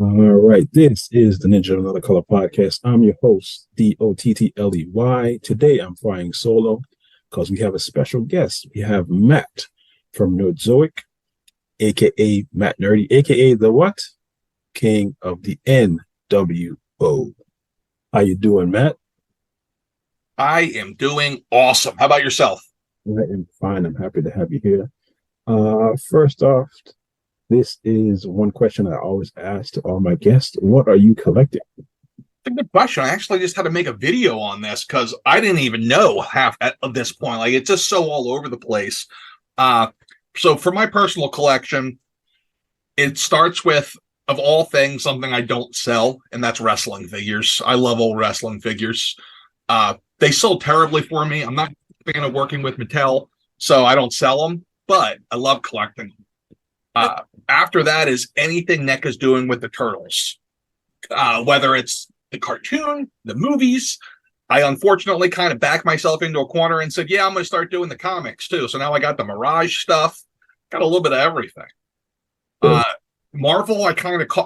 All right, this is the Ninja of Another Color podcast. I'm your host, Dottley. Today I'm flying solo because we have a special guest. We have Matt from Nerdzoic, aka Matt Nerdy, aka the what? King of the NWO. How you doing, Matt? I am doing awesome. How about yourself? I am fine. I'm happy to have you here. First off, this is one question I always ask to all my guests. What are you collecting? It's a good question. I actually just had to make a video on this because I didn't even know half at this point. Like it's just so all over the place. Uh, so for my personal collection, it starts with, of all things, something I don't sell, and that's wrestling figures. I love old wrestling figures. They sold terribly for me. I'm not a fan of working with Mattel, so I don't sell them, but I love collecting them. After that is anything NECA's doing with the Turtles, whether it's the cartoon, the movies. I unfortunately kind of backed myself into a corner and said, yeah, I'm going to start doing the comics too. So now I got the Mirage stuff, got a little bit of everything. Cool. Marvel, I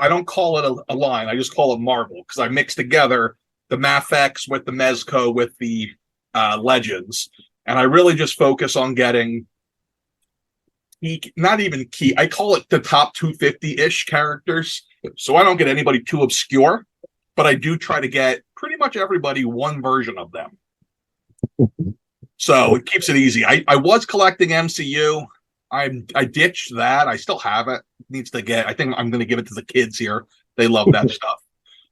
don't call it a line. I just call it Marvel because I mix together the Mafex with the Mezco with the Legends. And I really just focus on getting not even key. I call it the top 250-ish characters. So I don't get anybody too obscure, but I do try to get pretty much everybody one version of them. So it keeps it easy. I was collecting MCU. I ditched that. I still have it. Needs to get. I think I'm going to give it to the kids here. They love that stuff.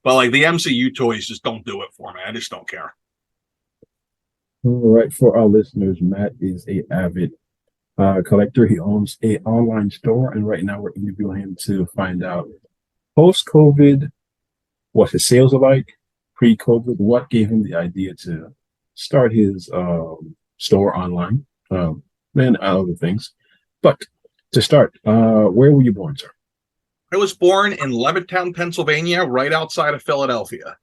But like the MCU toys just don't do it for me. I just don't care. All right, for our listeners, Matt is a avid collector. He owns a online store, and right now we're interviewing him to find out post-COVID what his sales are like, pre-COVID, what gave him the idea to start his store online, and other things. But to start, where were you born, sir? I was born in Levittown, Pennsylvania, right outside of Philadelphia.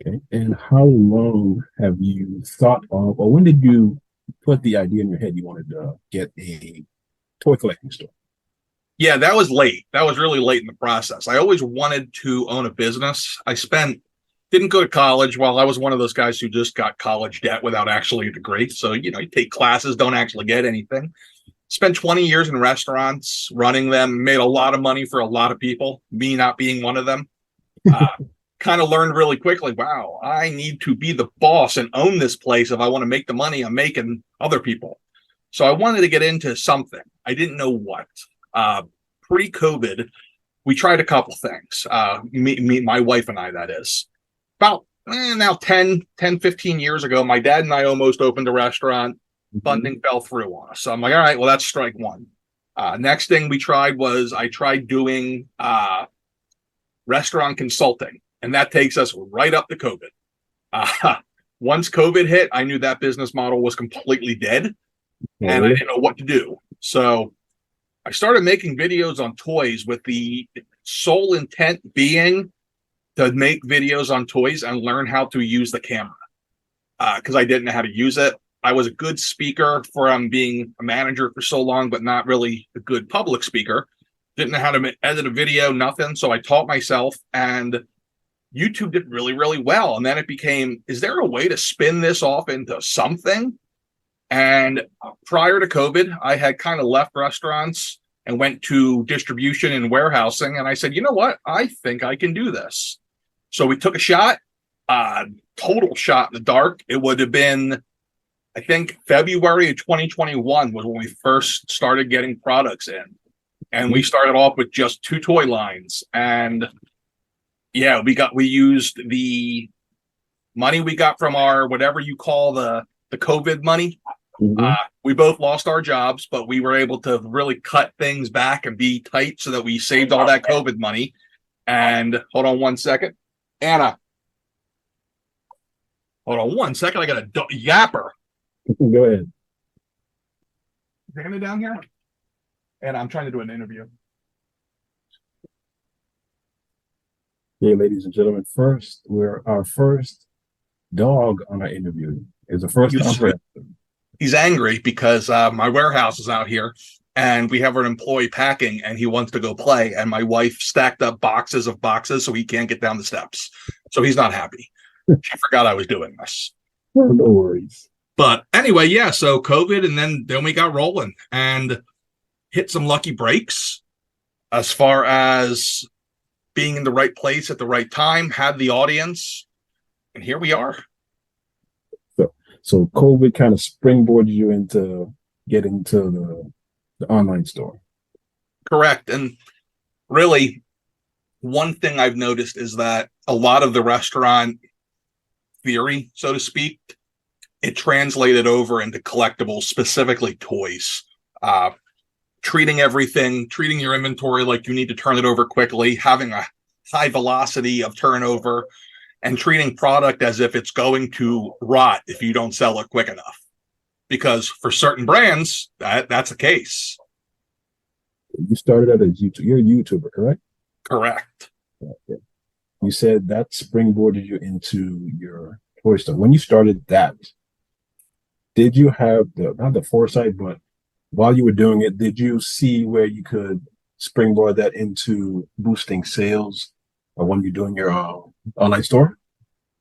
Okay. And how long have you thought of, or when did you put the idea in your head you wanted to get a toy collecting store? Yeah, that was late. That was really late in the process. I always wanted to own a business. Didn't go to college. Well, I was one of those guys who just got college debt without actually a degree. So, you take classes, don't actually get anything. Spent 20 years in restaurants, running them, made a lot of money for a lot of people, me not being one of them. Kind of learned really quickly, wow, I need to be the boss and own this place if I want to make the money I'm making other people. So I wanted to get into something. I didn't know what. Pre-COVID, we tried a couple things. My wife and I, that is. About now 15 years ago, my dad and I almost opened a restaurant. Funding fell through on us. So I'm like, all right, well, that's strike one. Next thing we tried was I tried doing restaurant consulting, and that takes us right up to COVID. Once COVID hit, I knew that business model was completely dead, and I didn't know what to do. So I started making videos on toys with the sole intent being to make videos on toys and learn how to use the camera because I didn't know how to use it. I was a good speaker from being a manager for so long, but not really a good public speaker. Didn't know how to edit a video, nothing. So I taught myself, and YouTube did really, really well. And then it became, is there a way to spin this off into something? And prior to COVID, I had kind of left restaurants and went to distribution and warehousing. And I said, you know what? I think I can do this. So we took a shot, total shot in the dark. It would have been, I think, February of 2021 was when we first started getting products in. And we started off with just 2 toy lines. And yeah, we used the money we got from our, whatever you call the COVID money. Mm-hmm. We both lost our jobs, but we were able to really cut things back and be tight so that we saved all that COVID money. And hold on one second. Anna, hold on one second. I got a yapper. Go ahead. Is Anna down here? And I'm trying to do an interview. Okay, ladies and gentlemen, our first dog on our interview is the first time for him. He's angry because my warehouse is out here and we have an employee packing, and he wants to go play, and my wife stacked up boxes of boxes so he can't get down the steps. So he's not happy. She forgot I was doing this. Oh, no worries. But anyway, yeah, so COVID, and then we got rolling and hit some lucky breaks as far as being in the right place at the right time, had the audience, and here we are. So COVID kind of springboarded you into getting to the online store. Correct. And really, one thing I've noticed is that a lot of the restaurant theory, so to speak, it translated over into collectibles, specifically toys. Treating your inventory like you need to turn it over quickly, having a high velocity of turnover, and treating product as if it's going to rot if you don't sell it quick enough. Because for certain brands, that's the case. You started out as YouTube. You're a YouTuber, correct? Correct. Okay. You said that springboarded you into your toy store. When you started that, did you have not the foresight, but while you were doing it, did you see where you could springboard that into boosting sales when you're doing your online store?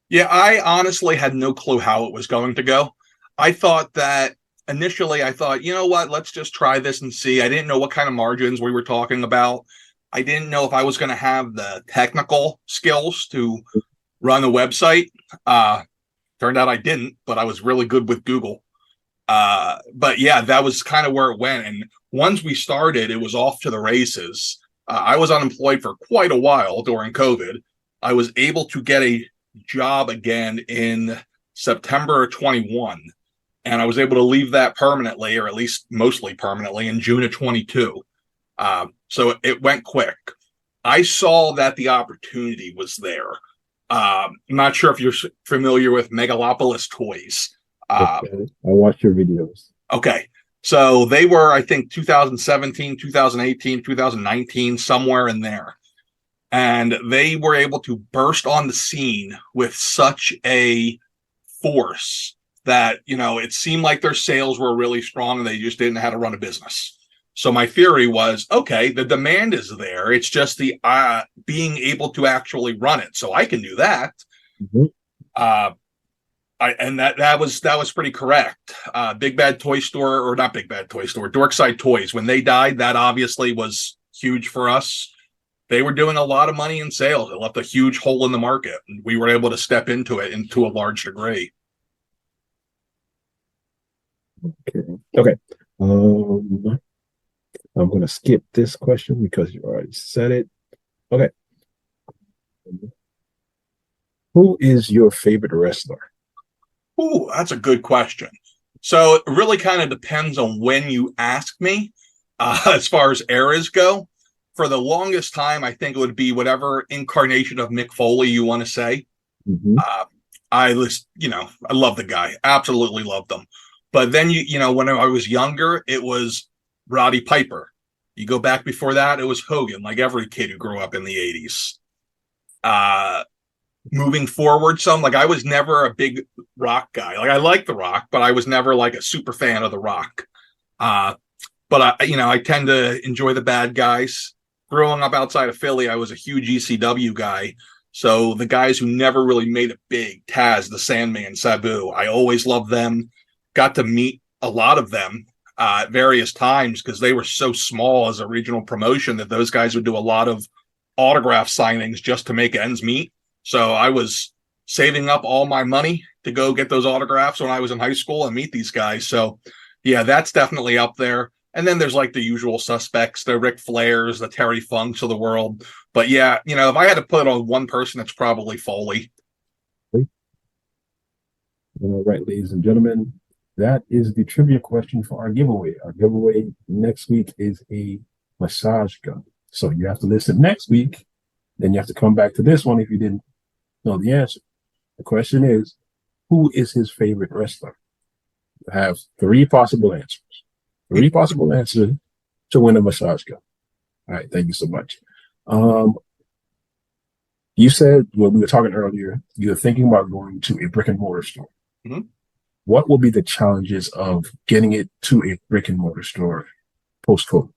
Yeah, I honestly had no clue how it was going to go. I thought that initially, you know what, let's just try this and see. I didn't know what kind of margins we were talking about. I didn't know if I was going to have the technical skills to run a website. Turned out I didn't, but I was really good with Google. But yeah, that was kind of where it went. And once we started, it was off to the races. I was unemployed for quite a while during COVID. I was able to get a job again in September of 21. And I was able to leave that permanently, or at least mostly permanently, in June of 22. So it went quick. I saw that the opportunity was there. I'm not sure if you're familiar with Megalopolis Toys. Okay. I watched your videos. Okay. So they were, I think, 2017, 2018, 2019, somewhere in there. And they were able to burst on the scene with such a force that, it seemed like their sales were really strong and they just didn't know how to run a business. So my theory was, okay, the demand is there. It's just the being able to actually run it. So I can do that. Mm-hmm. That was pretty correct. Big Bad Toy Store, or not Big Bad Toy Store, Dorkside Toys. When they died, that obviously was huge for us. They were doing a lot of money in sales. It left a huge hole in the market, and we were able to step into it into a large degree. Okay. I'm going to skip this question because you already said it. Okay. Who is your favorite wrestler? Ooh, that's a good question. So it really kind of depends on when you ask me. As far as eras go, for the longest time, I think it would be whatever incarnation of Mick Foley you want to say. Mm-hmm. I love the guy. Absolutely loved him. But then, when I was younger, it was Roddy Piper. You go back before that, it was Hogan, like every kid who grew up in the 80s. Moving forward I was never a big Rock guy. Like, I like The Rock, but I was never like a super fan of The Rock. But I tend to enjoy the bad guys. Growing up outside of Philly, I was a huge ECW guy. So the guys who never really made it big, Taz, the Sandman, Sabu, I always loved them. Got to meet a lot of them at various times because they were so small as a regional promotion that those guys would do a lot of autograph signings just to make ends meet. So I was saving up all my money to go get those autographs when I was in high school and meet these guys. So yeah, that's definitely up there. And then there's like the usual suspects, the Ric Flairs, the Terry Funks of the world. But yeah, if I had to put it on one person, it's probably Foley. All right, ladies and gentlemen, that is the trivia question for our giveaway. Our giveaway next week is a massage gun. So you have to listen next week. Then you have to come back to this one if you didn't know the answer. The question is, who is his favorite wrestler? You have three possible answers. Three possible answers to win a massage gun. All right, thank you so much. You said, when we were talking earlier, you're thinking about going to a brick and mortar store. Mm-hmm. What will be the challenges of getting it to a brick and mortar store post COVID?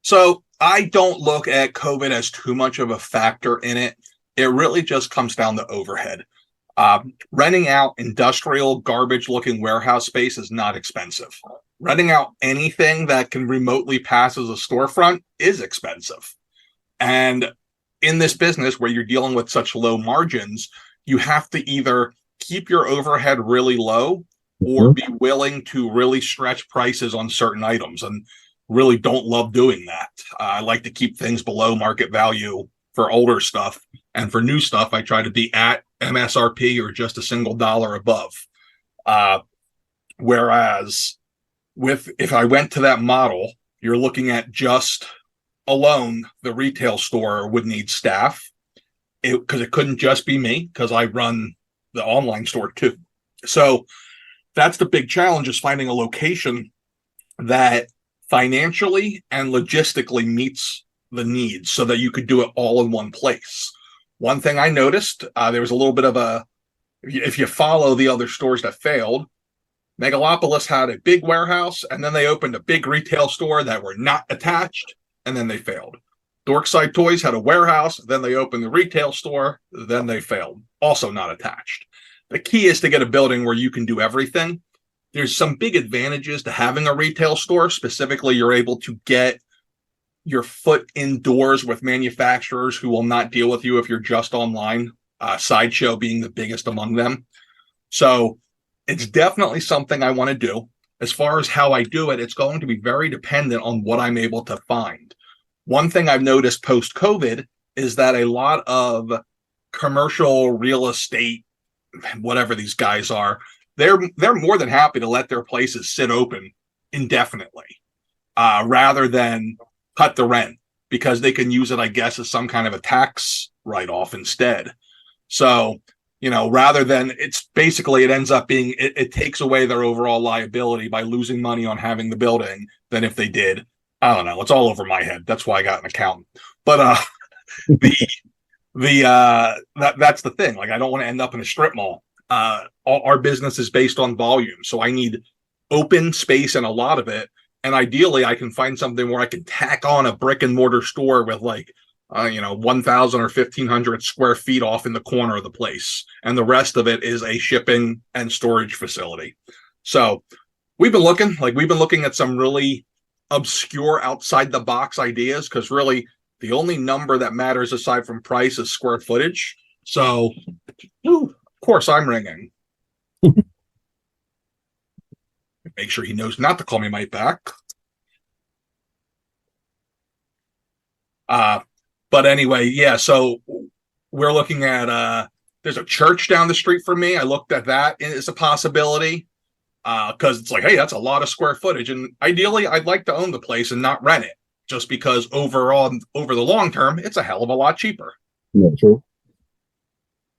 So I don't look at COVID as too much of a factor in it. It really just comes down to overhead. Renting out industrial garbage looking warehouse space is not expensive. Renting out anything that can remotely pass as a storefront is expensive. And in this business where you're dealing with such low margins, you have to either keep your overhead really low or be willing to really stretch prices on certain items, and really don't love doing that. I like to keep things below market value for older stuff, and for new stuff I try to be at MSRP or just a single dollar above. Whereas if I went to that model, you're looking at just alone the retail store would need staff, because it couldn't just be me, because I run the online store too. So that's the big challenge, is finding a location that financially and logistically meets the needs so that you could do it all in one place. One thing I noticed, there was a little bit of if you follow the other stores that failed, Megalopolis had a big warehouse, and then they opened a big retail store that were not attached, and then they failed. Dorkside Toys had a warehouse, then they opened the retail store, then they failed, also not attached. The key is to get a building where you can do everything. There's some big advantages to having a retail store. Specifically, you're able to get your foot indoors with manufacturers who will not deal with you if you're just online, Sideshow being the biggest among them. So it's definitely something I want to do. As far as how I do it, it's going to be very dependent on what I'm able to find. One thing I've noticed post-COVID is that a lot of commercial real estate, whatever these guys are, they're more than happy to let their places sit open indefinitely, rather than cut the rent, because they can use it, I guess, as some kind of a tax write-off instead. So, rather than, it ends up being, it takes away their overall liability by losing money on having the building than if they did. I don't know. It's all over my head. That's why I got an accountant. But that's the thing. Like, I don't want to end up in a strip mall. Our business is based on volume, so I need open space in a lot of it. And ideally, I can find something where I can tack on a brick and mortar store with 1,000 or 1,500 square feet off in the corner of the place, and the rest of it is a shipping and storage facility. So we've been looking at some really obscure outside the box ideas, because really the only number that matters aside from price is square footage. So of course I'm ringing. Make sure he knows not to call me right back. But anyway, yeah, so we're looking at there's a church down the street from me. I looked at that as a possibility, because it's like, hey, that's a lot of square footage, and ideally I'd like to own the place and not rent it, just because overall, over the long term, it's a hell of a lot cheaper. Yeah, true.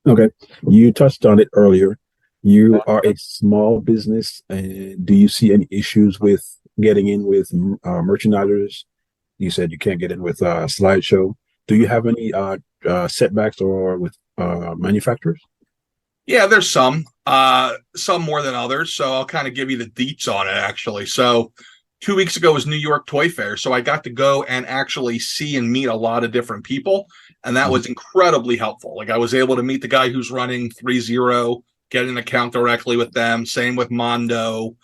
Okay, you touched on it earlier. You are a small business, and do you see any issues with getting in with merchandisers? You said you can't get in with Slideshow. Do you have any setbacks or with manufacturers? Yeah, there's some more than others. So I'll kind of give you the deets on it, actually. So 2 weeks ago was New York Toy Fair. So I got to go and actually see and meet a lot of different people. And that was incredibly helpful. Like, I was able to meet the guy who's running 3-0, get an account directly with them. Same with Mondo.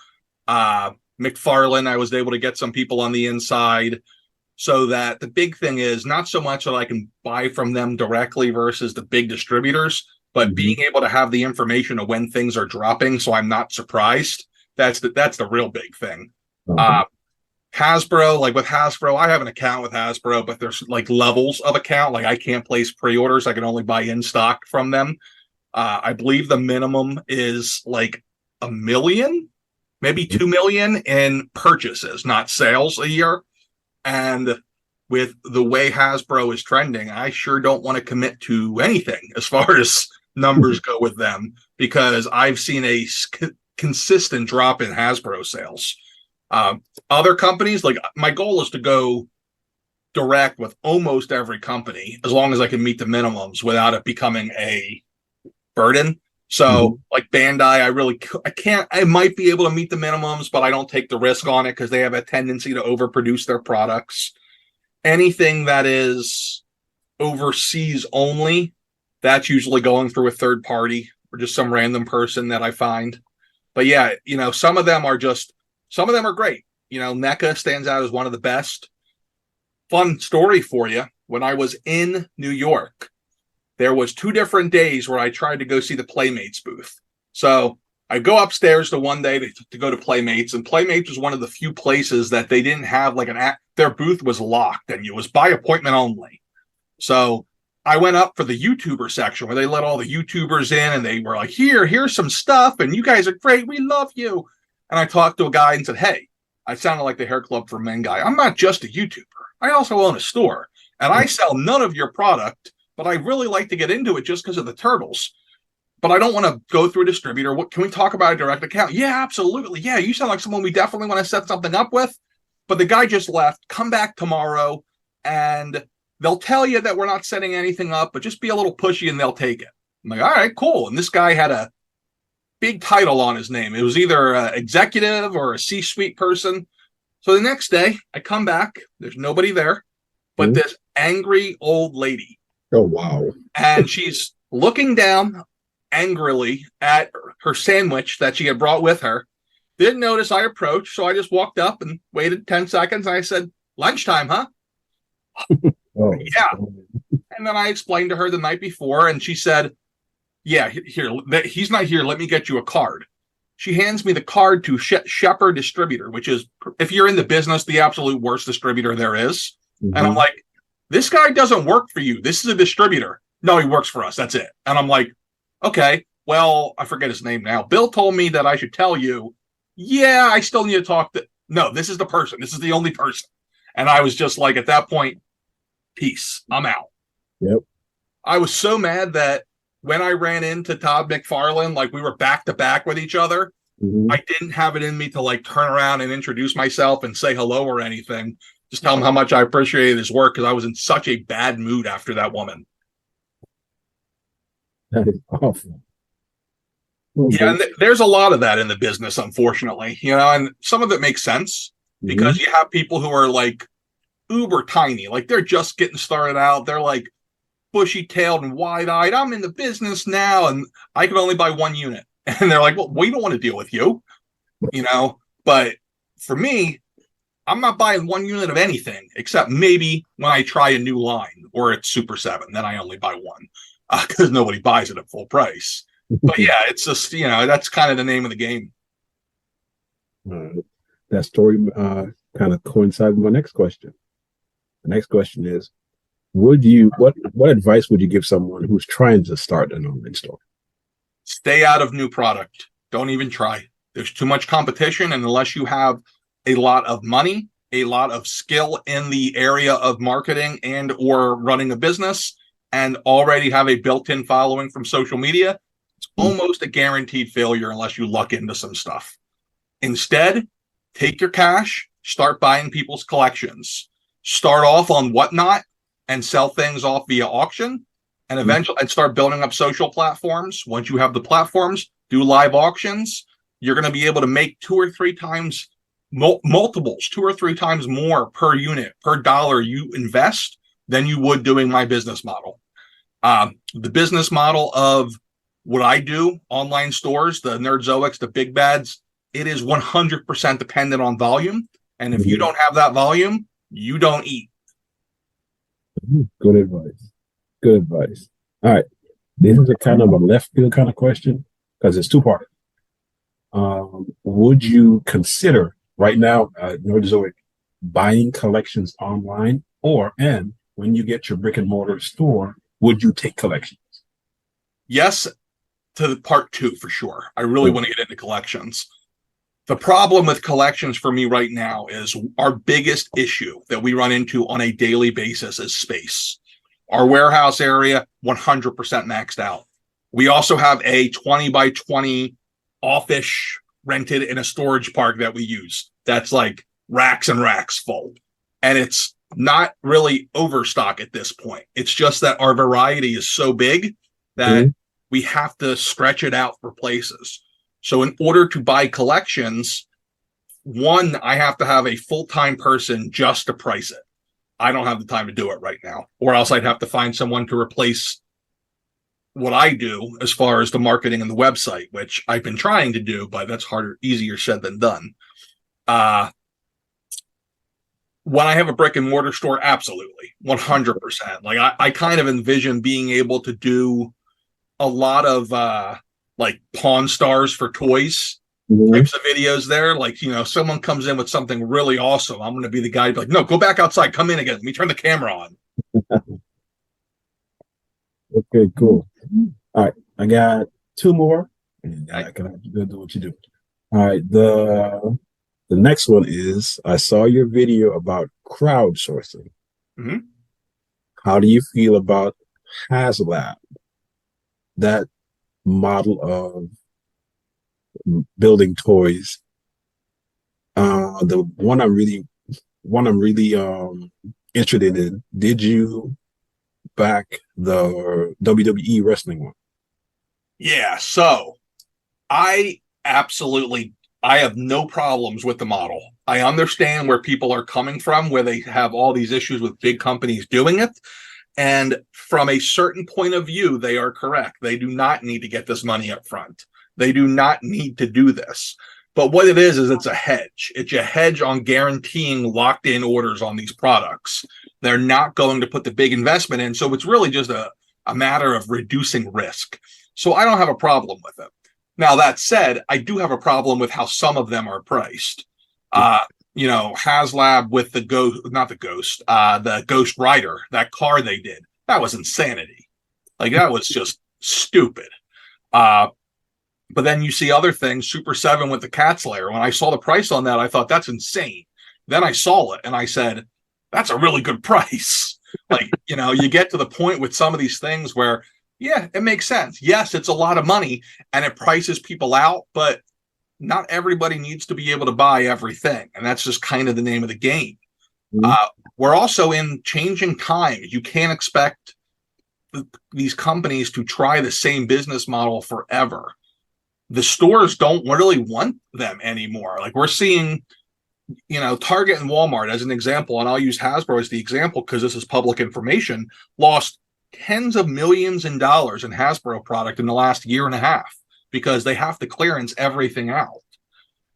McFarlane, I was able to get some people on the inside. So that the big thing is not so much that I can buy from them directly versus the big distributors, but being able to have the information of when things are dropping, so I'm not surprised. That's the real big thing. Hasbro, like with Hasbro, I have an account with Hasbro, but there's like levels of account. Like, I can't place pre-orders. I can only buy in stock from them. I believe the minimum is like 1 million, maybe 2 million in purchases, not sales, a year. And with the way Hasbro is trending, I sure don't want to commit to anything as far as numbers go with them, because I've seen a consistent drop in Hasbro sales. Other companies, like, my goal is to go direct with almost every company as long as I can meet the minimums without it becoming a burden. So like Bandai, I might be able to meet the minimums, but I don't take the risk on it because they have a tendency to overproduce their products. Anything that is overseas only, that's usually going through a third party or just some random person that I find. But yeah, some of them are great. NECA stands out as one of the best. Fun story for you. When I was in New York, there was 2 different days where I tried to go see the Playmates booth. So I go upstairs the one day to go to Playmates, and Playmates was one of the few places that they didn't have like their booth was locked and it was by appointment only. So I went up for the YouTuber section where they let all the YouTubers in and they were like, here's some stuff and you guys are great. We love you. And I talked to a guy and said, hey, I sounded like the Hair Club for Men guy. I'm not just a YouTuber. I also own a store and I sell none of your product, but I really like to get into it just because of the turtles. But I don't want to go through a distributor. What can we talk about a direct account? Yeah, absolutely. Yeah, you sound like someone we definitely want to set something up with. But the guy just left. Come back tomorrow and they'll tell you that we're not setting anything up, but just be a little pushy and they'll take it. I'm like, all right, cool. And this guy had a big title on his name. It was either an executive or a C-suite person. So the next day I come back, there's nobody there, but this angry old lady. Oh, wow. And she's looking down angrily at her sandwich that she had brought with her. Didn't notice I approached, so I just walked up and waited 10 seconds. And I said, lunchtime, huh? Oh. Yeah. And then I explained to her the night before, and she said, yeah, here, he's not here. Let me get you a card. She hands me the card to Shepherd Distributor, which is, if you're in the business, the absolute worst distributor there is. And I'm like, this guy doesn't work for you. This is a distributor. No, he works for us. That's it. And I'm like, okay, well, I forget his name now. Bill told me that I should tell you, yeah, I still need to talk to, no, this is the person. This is the only person. And I was just like, at that point, peace, I'm out. Yep. I was so mad that when I ran into Todd McFarlane, like we were back to back with each other, I didn't have it in me to like turn around and introduce myself and say hello or anything. Just tell him how much I appreciated his work because I was in such a bad mood after that woman. That is awful. Yeah, and there's a lot of that in the business, unfortunately, and some of it makes sense because you have people who are like uber tiny, like they're just getting started out. They're like bushy tailed and wide eyed. I'm in the business now and I can only buy 1 unit. And they're like, well, we don't want to deal with you, but for me, I'm not buying 1 unit of anything except maybe when I try a new line or it's Super 7, then I only buy 1 because nobody buys it at full price. But yeah, it's just, that's kind of the name of the game. That story kind of coincides with my next question. The next question is, what advice would you give someone who's trying to start an online store? Stay out of new product. Don't even try. There's too much competition. And unless you have a lot of money, a lot of skill in the area of marketing and or running a business, and already have a built-in following from social media, it's almost a guaranteed failure unless you luck into some stuff. Instead, take your cash, start buying people's collections. Start off on Whatnot and sell things off via auction, and eventually and start building up social platforms. Once you have the platforms, do live auctions. You're going to be able to make 2 or 3 times multiples, 2 or 3 times more per unit, per dollar you invest than you would doing my business model. The business model of what I do, online stores, the Nerdzoics, the Big Bads, it is 100% dependent on volume. And if you don't have that volume, you don't eat. Good advice. Good advice. All right. This is a kind of a left field kind of question because it's 2-part. Would you consider right now, Nerdzoic, buying collections online, and when you get your brick and mortar store, would you take collections? Yes, to the part 2 for sure. I really want to get into collections. The problem with collections for me right now is our biggest issue that we run into on a daily basis is space. Our warehouse area, 100% maxed out. We also have a 20 by 20 office rented in a storage park that we use. That's like racks and racks full. And it's not really overstock at this point. It's just that our variety is so big that we have to stretch it out for places. So in order to buy collections, one, I have to have a full-time person just to price it. I don't have the time to do it right now, or else I'd have to find someone to replace what I do as far as the marketing and the website, which I've been trying to do, but that's easier said than done. When I have a brick and mortar store, absolutely, 100%. Like I kind of envision being able to do a lot of like Pawn Stars for toys types of videos there. Like, someone comes in with something really awesome, I'm going to be the guy to be like, no, go back outside, come in again, let me turn the camera on. Okay, cool. All right, I got two more, and I can have to go do what you do. All right, the next one is, I saw your video about crowdsourcing. Mm-hmm. How do you feel about HasLab, that model of building toys? The one I'm really interested in. Did you back the WWE wrestling one? Yeah, so I have no problems with the model. I understand where people are coming from, where they have all these issues with big companies doing it. And from a certain point of view, they are correct. They do not need to get this money up front. They do not need to do this. But what it is it's a hedge. It's a hedge on guaranteeing locked in orders on these products. They're not going to put the big investment in. So it's really just a matter of reducing risk. So I don't have a problem with it. Now, that said, I do have a problem with how some of them are priced. HasLab with the Ghost Rider, that car they did, that was insanity. Like, that was just stupid. But then you see other things, Super 7 with the Cat's Lair. When I saw the price on that, I thought, that's insane. Then I saw it and I said, that's a really good price. Like, you get to the point with some of these things where, yeah, it makes sense. Yes, it's a lot of money and it prices people out, but not everybody needs to be able to buy everything. And that's just kind of the name of the game. Mm-hmm. We're also in changing times. You can't expect these companies to try the same business model forever. The stores don't really want them anymore. Like, we're seeing, Target and Walmart as an example, and I'll use Hasbro as the example because this is public information, lost tens of millions in dollars in Hasbro product in the last year and a half because they have to clearance everything out.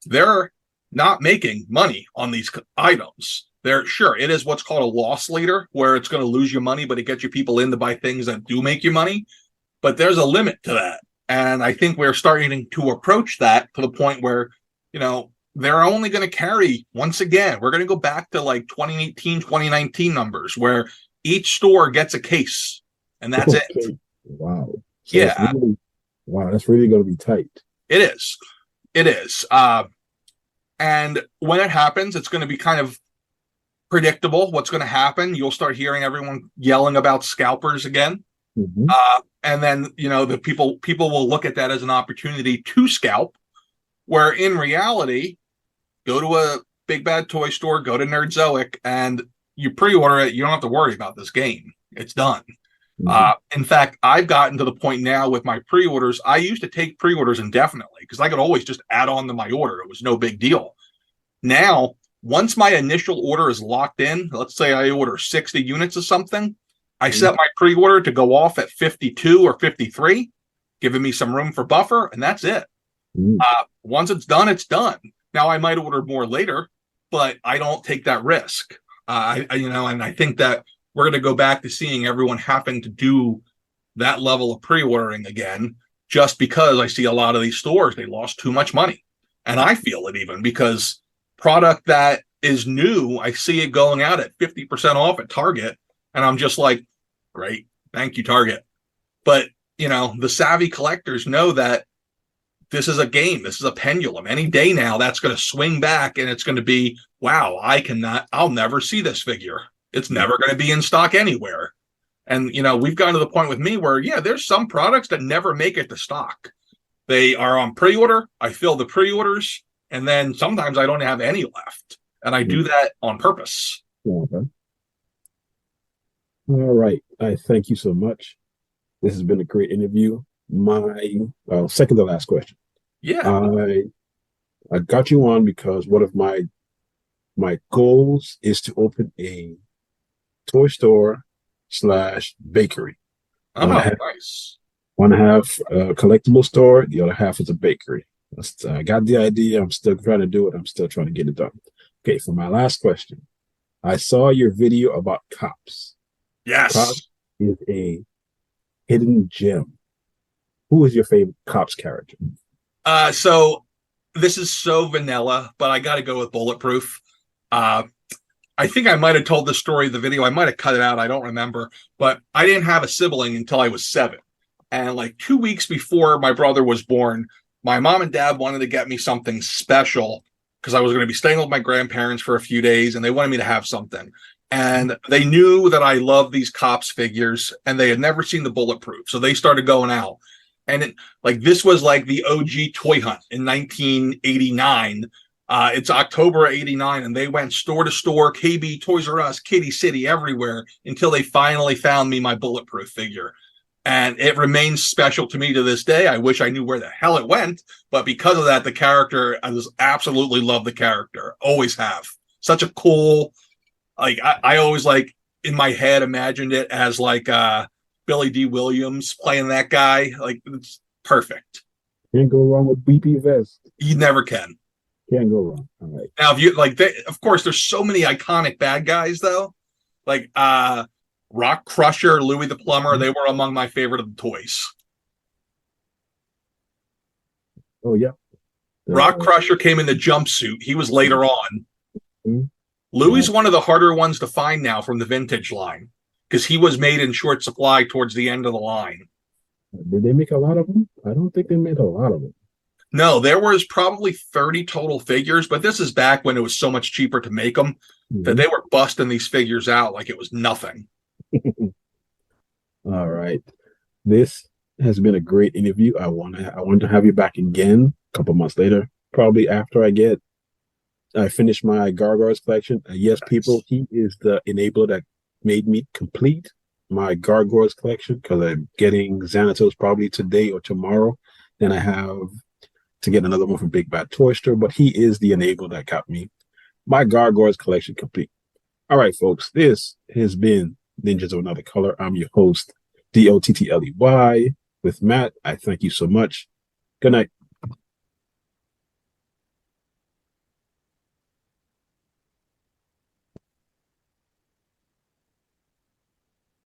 They're not making money on these items. It is what's called a loss leader, where it's going to lose you money, but it gets you people in to buy things that do make you money. But there's a limit to that. And I think we're starting to approach that to the point where, they're only going to carry, once again, we're going to go back to like 2018, 2019 numbers where each store gets a case and that's it. Wow. So yeah. That's really going to be tight. It is. And when it happens, it's going to be kind of predictable what's going to happen. You'll start hearing everyone yelling about scalpers again. Mm-hmm. And then, the people will look at that as an opportunity to scalp, where in reality, go to a big bad toy store, go to Nerdzoic, and you pre-order it. You don't have to worry about this game. It's done. Mm-hmm. In fact, I've gotten to the point now with my pre-orders. I used to take pre-orders indefinitely because I could always just add on to my order. It was no big deal. Now, once my initial order is locked in, let's say I order 60 units of something, I set my pre-order to go off at 52 or 53, giving me some room for buffer, and that's it. Once it's done, it's done. Now, I might order more later, but I don't take that risk. And I think that we're going to go back to seeing everyone having to do that level of pre-ordering again, just because I see a lot of these stores, they lost too much money. And I feel it even because product that is new, I see it going out at 50% off at Target. And I'm just like, great, thank you, Target. But, the savvy collectors know that this is a game. This is a pendulum. Any day now, that's going to swing back and it's going to be, wow, I'll never see this figure. It's never going to be in stock anywhere. And, we've gotten to the point with me where, there's some products that never make it to stock. They are on pre-order. I fill the pre-orders, and then sometimes I don't have any left. And I do that on purpose. Okay. All right. I thank you so much. This has been a great interview. my second to last question. Yeah. I got you on because one of my goals is to open a toy store slash bakery. Oh, Want to have nice. a collectible store. The other half is a bakery. I got the idea. I'm still trying to do it. I'm still trying to get it done. Okay, for my last question, I saw your video about Cops. Cops Yes. is a hidden gem. Who is your favorite Cops character? So this is so vanilla, but I got to go with Bulletproof. Uh, I think I might have told the story of the video. I might have cut it out. I don't remember. But I didn't have a sibling until I was 7. And like 2 weeks before my brother was born, my mom and dad wanted to get me something special because I was going to be staying with my grandparents for a few days and they wanted me to have something. And they knew that I love these Cops figures and they had never seen the Bulletproof. So they started going out. And like this was like the OG toy hunt in 1989. It's October '89, and they went store to store, KB, Toys R Us, Kitty City, everywhere until they finally found me my Bulletproof figure. And it remains special to me to this day. I wish I knew where the hell it went, but because of that, the character, I just absolutely love the character. Always have. Such a cool, like I always like in my head imagined it as like Billy D. Williams playing that guy. Like it's perfect. Can't go wrong with BP Vest. You never can. Can't go wrong. All right. Now, if you like, of course, there's so many iconic bad guys though, like Rock Crusher, Louis the Plumber. They were among my favorite of the toys. Oh yeah. Rock Crusher came in the jumpsuit. He was later on. Mhm. Louis one of the harder ones to find now from the vintage line because he was made in short supply towards the end of the line. Did they make a lot of them? I don't think they made a lot of them. No, there was probably 30 total figures, but this is back when it was so much cheaper to make them that they were busting these figures out like it was nothing. All right. This has been a great interview. I want to have you back again a couple months later, probably after I finish my Gargoyles collection. Yes, people, he is the enabler that made me complete my Gargoyles collection because I'm getting Xanatos probably today or tomorrow. Then I have to get another one from Big Bad Toy Store, but he is the enabler that got me my Gargoyles collection complete. All right, folks, this has been Ninjas of Another Color. I'm your host, Dottley, with Matt. I thank you so much. Good night.